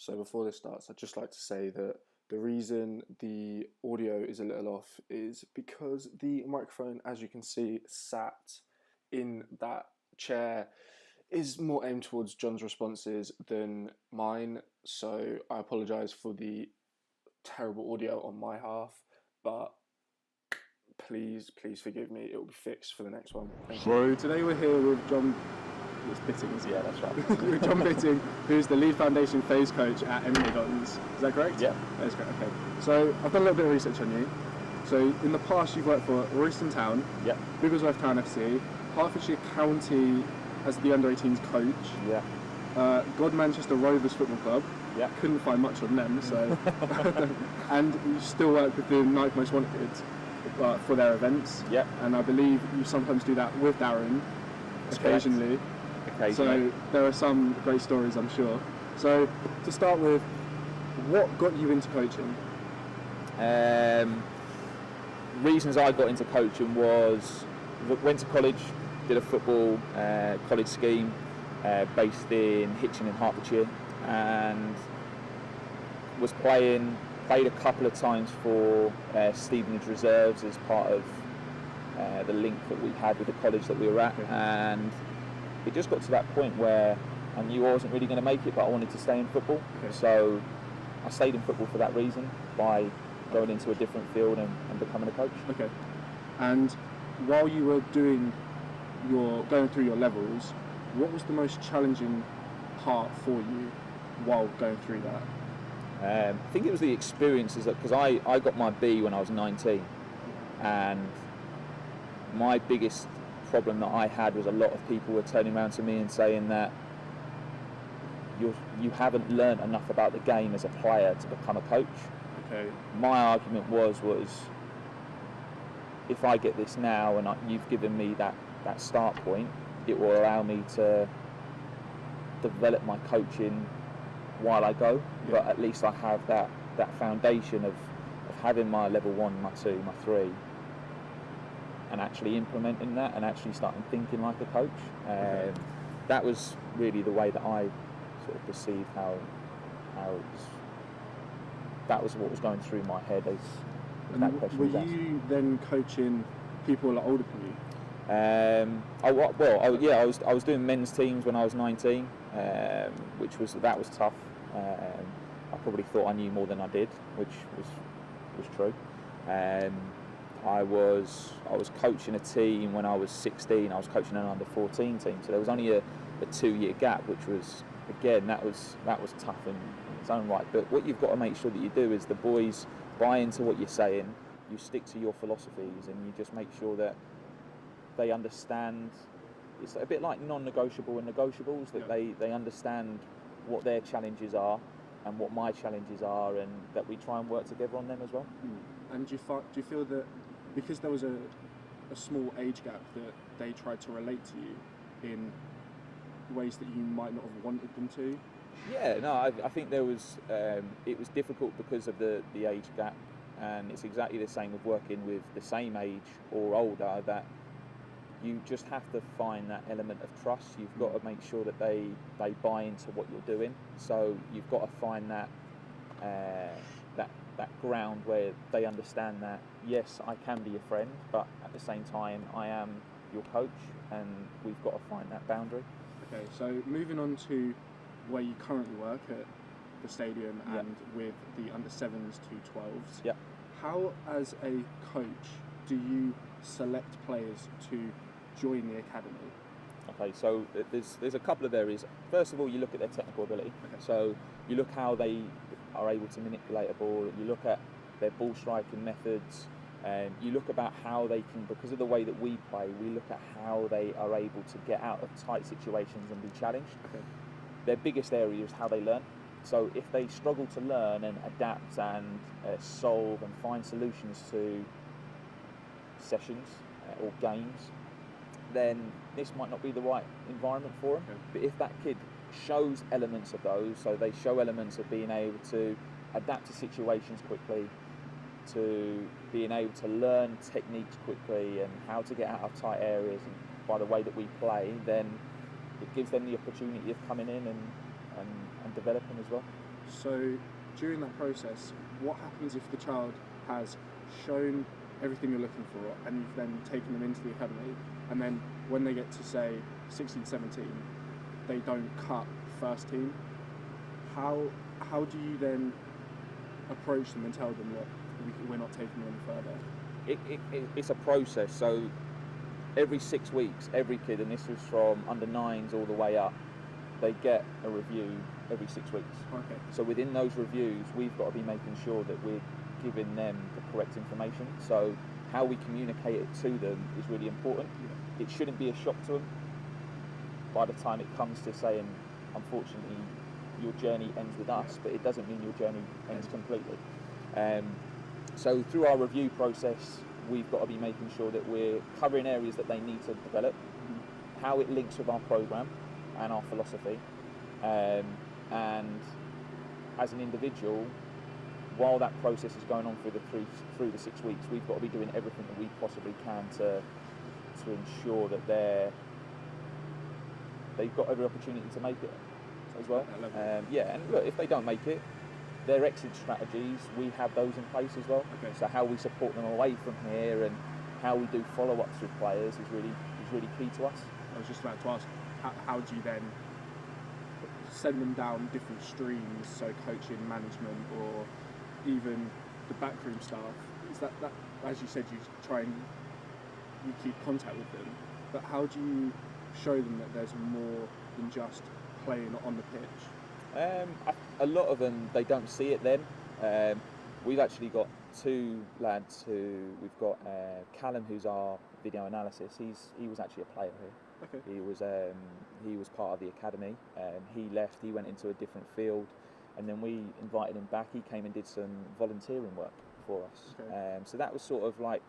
So before this starts, I'd just like to say that the reason the audio is a little off is because the microphone, as you can see, sat in that chair is more aimed towards John's responses than mine. So I apologise for the terrible audio on my half, but please forgive me. It will be fixed for the next one. Thank you. So today we're here with John. It's Bitting, isn't it? Yeah, that's right. With John Bitting, who's the lead foundation phase coach at Milton Keynes. Is that correct? Yeah. That's correct. Okay. So I've done a little bit of research on you. So in the past, you've worked for Royston Town, Yeah. Bigglesworth Town FC, Hertfordshire County as the under-18s coach. Yeah. God Manchester Rovers Football Club. Yeah. Couldn't find much on them, so. And you still work with the Ninth Most Wanted for their events. Yeah. And I believe you sometimes do that with Darren occasionally. So there are some great stories, I'm sure. So to start with, what got you into coaching? Reasons I got into coaching was went to college, did a football college scheme based in Hitchin in Hertfordshire, and was played a couple of times for Stevenage Reserves as part of the link that we had with the college that we were at, and it just got to that point where I knew I wasn't really going to make it, but I wanted to stay in football. Okay. So I stayed in football for that reason, by going into a different field and becoming a coach. Okay. And while you were going through your levels, what was the most challenging part for you while going through that? I think it was the experiences, because I got my B when I was 19, and my biggest problem that I had was a lot of people were turning around to me and saying that you haven't learned enough about the game as a player to become a coach. Okay. My argument was if I get this now and you've given me that start point, it will allow me to develop my coaching while I go. Yeah. But at least I have that foundation of having my level 1, my 2, my 3, and actually implementing that and actually starting thinking like a coach. That was really the way that I sort of perceived how it was. That was what was going through my head as that question was asked. Were you then coaching people a lot older than you? I was doing men's teams when I was 19, which was tough. I probably thought I knew more than I did, which was true. I was coaching a team when I was 16. I was coaching an under 14 team, so there was only a 2-year gap, which was, again, that was tough in its own right. But what you've got to make sure that you do is the boys buy into what you're saying, you stick to your philosophies, and you just make sure that they understand. It's a bit like non-negotiable and negotiables, that they understand what their challenges are and what my challenges are, and that we try and work together on them as well. And do you feel that because there was a small age gap, that they tried to relate to you in ways that you might not have wanted them to? Yeah, no, I think there was. It was difficult because of the age gap, and it's exactly the same with working with the same age or older. That you just have to find that element of trust. You've got to make sure that they buy into what you're doing. So you've got to find that ground where they understand that, yes, I can be your friend, but at the same time I am your coach, and we've got to find that boundary. Okay, so moving on to where you currently work at the stadium and with the under 7s to 12s. Yeah. How, as a coach, do you select players to join the academy? Okay, so there's a couple of areas. First of all, you look at their technical ability. Okay. So you look how they are able to manipulate a ball. You look at their ball striking methods. You look about how they can, because of the way that we play, we look at how they are able to get out of tight situations and be challenged. Okay. Their biggest area is how they learn. So if they struggle to learn and adapt and solve and find solutions to sessions or games, then this might not be the right environment for them. Okay. But if that kid shows elements of those, so they show elements of being able to adapt to situations quickly, to being able to learn techniques quickly and how to get out of tight areas, and by the way that we play, then it gives them the opportunity of coming in and developing as well. So during that process, what happens if the child has shown everything you're looking for and you've then taken them into the academy, and then when they get to say 16, 17, they don't cut first team? How do you then approach them and tell them that we're not taking them any further? It's a process. So every 6 weeks, every kid, and this was from under 9s all the way up, they get a review every 6 weeks. Okay. So within those reviews, we've got to be making sure that we're giving them the correct information. So how we communicate it to them is really important. Yeah. It shouldn't be a shock to them by the time it comes to saying, unfortunately, your journey ends with us, but it doesn't mean your journey ends completely. So through our review process, we've got to be making sure that we're covering areas that they need to develop, how it links with our programme and our philosophy, and as an individual, while that process is going on through the 6 weeks, we've got to be doing everything that we possibly can to ensure that they've got every opportunity to make it as well. And look, if they don't make it, their exit strategies, we have those in place as well. Okay. So how we support them away from here and how we do follow-ups with players is really key to us. I was just about to ask, how do you then send them down different streams, so coaching, management, or even the backroom staff? Is that as you said, you keep contact with them, but how do you show them that there's more than just playing on the pitch? A lot of them, they don't see it then. We've actually got 2 lads we've got Callum, who's our video analysis. He was actually a player here. Okay. He was part of the academy. He left, he went into a different field, and then we invited him back. He came and did some volunteering work for us. Okay. So that was sort of like,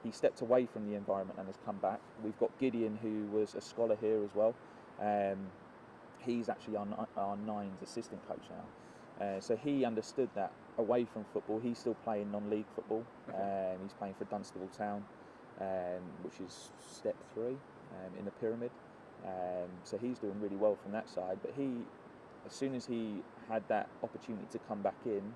he stepped away from the environment and has come back. We've got Gideon, who was a scholar here as well. He's actually our 9s assistant coach now. So he understood that away from football, he's still playing non-league football. Okay. He's playing for Dunstable Town, which is step 3 in the pyramid. So he's doing really well from that side. But as soon as he had that opportunity to come back in,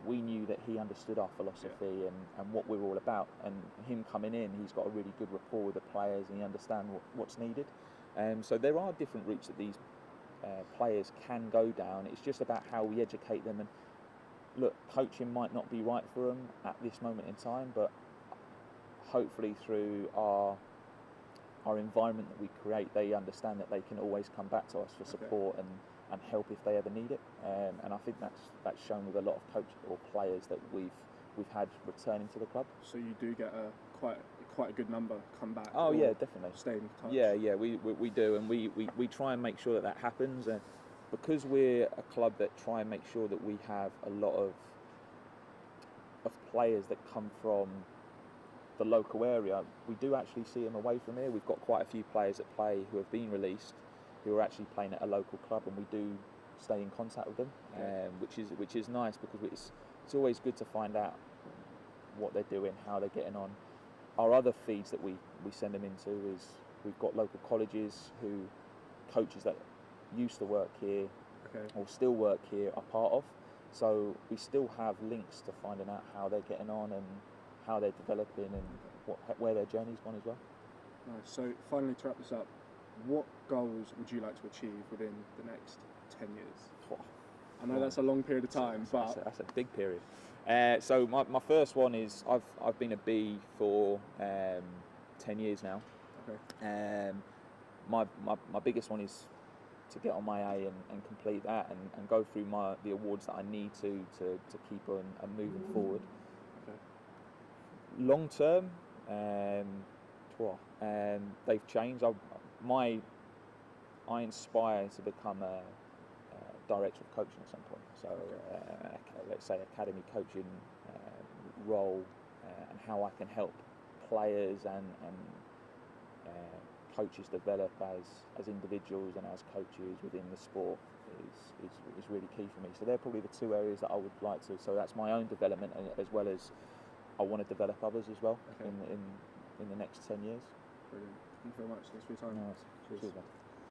we knew that he understood our philosophy and what we're all about. And him coming in, he's got a really good rapport with the players and he understands what's needed. So there are different routes that these players can go down. It's just about how we educate them. And look, coaching might not be right for them at this moment in time, but hopefully through our environment that we create, they understand that they can always come back to us for support and help if they ever need it. And I think that's shown with a lot of coaches or players that we've had returning to the club. So you do get quite a good number come back. Oh yeah, definitely. Stay in touch. Yeah, we do, and we try and make sure that happens. And because we're a club that try and make sure that we have a lot of players that come from the local area, we do actually see them away from here. We've got quite a few players that play who have been released, who are actually playing at a local club, and we do stay in contact with them, which is nice, because it's always good to find out what they're doing, how they're getting on. Our other feeds that we send them into is, we've got local colleges who coaches that used to work here or still work here are part of. So we still have links to finding out how they're getting on and how they're developing and where their journey's gone as well. Nice. So finally, to wrap this up, what goals would you like to achieve within the next 10 years? I know that's a long period of time, but that's a big period. So my first one is, I've been a B for 10 years now. Okay. My biggest one is to get on my A and complete that and go through the awards that I need to keep on and moving forward. Okay. Long term, they've changed. I inspire to become a director of coaching at some point. So let's say academy coaching role, and how I can help players and coaches develop as individuals and as coaches within the sport is really key for me. So they're probably the 2 areas that I would like to. So that's my own development, as well as I want to develop others as well in the next 10 years. Brilliant. Thank you very much. Thanks for your time. Nice. Cheers.